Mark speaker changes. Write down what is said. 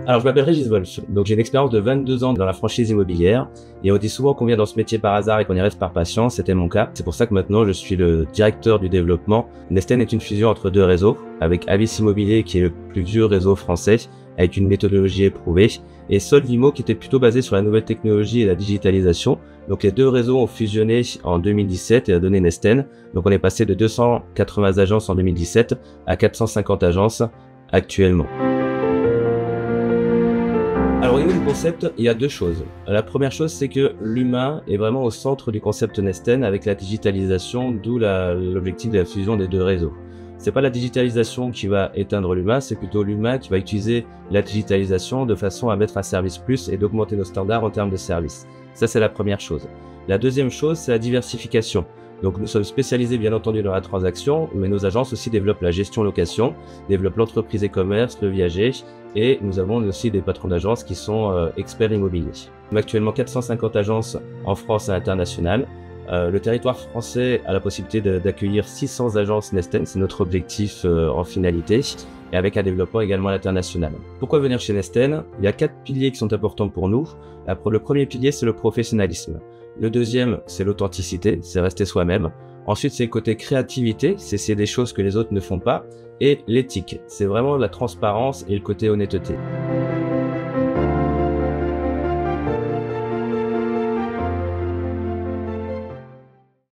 Speaker 1: Alors, je m'appelle Régis Wolf, donc j'ai une expérience de 22 ans dans la franchise immobilière, et on dit souvent qu'on vient dans ce métier par hasard et qu'on y reste par passion, c'était mon cas. C'est pour ça que maintenant je suis le directeur du développement. Nesten est une fusion entre deux réseaux, avec Avis Immobilier qui est le plus vieux réseau français, avec une méthodologie éprouvée, et Solvimo qui était plutôt basé sur la nouvelle technologie et la digitalisation. Donc les deux réseaux ont fusionné en 2017 et a donné Nesten. Donc on est passé de 280 agences en 2017 à 450 agences actuellement. Alors au niveau du concept, il y a deux choses. La première chose, c'est que l'humain est vraiment au centre du concept Nesten avec la digitalisation, d'où l'objectif de la fusion des deux réseaux. C'est pas la digitalisation qui va éteindre l'humain, c'est plutôt l'humain qui va utiliser la digitalisation de façon à mettre un service plus et d'augmenter nos standards en termes de service. Ça, c'est la première chose. La deuxième chose, c'est la diversification. Donc nous sommes spécialisés bien entendu dans la transaction, mais nos agences aussi développent la gestion location, développent l'entreprise e-commerce, le viager, et nous avons aussi des patrons d'agences qui sont experts immobiliers. Nous avons actuellement 450 agences en France et à l'international. Le territoire français a la possibilité d'accueillir 600 agences Nesten, c'est notre objectif en finalité, et avec un développement également à l'international. Pourquoi venir chez Nesten? Il y a 4 piliers qui sont importants pour nous. Le premier pilier, c'est le professionnalisme. Le deuxième, c'est l'authenticité, c'est rester soi-même. Ensuite, c'est le côté créativité, c'est des choses que les autres ne font pas. Et l'éthique, c'est vraiment la transparence et le côté honnêteté.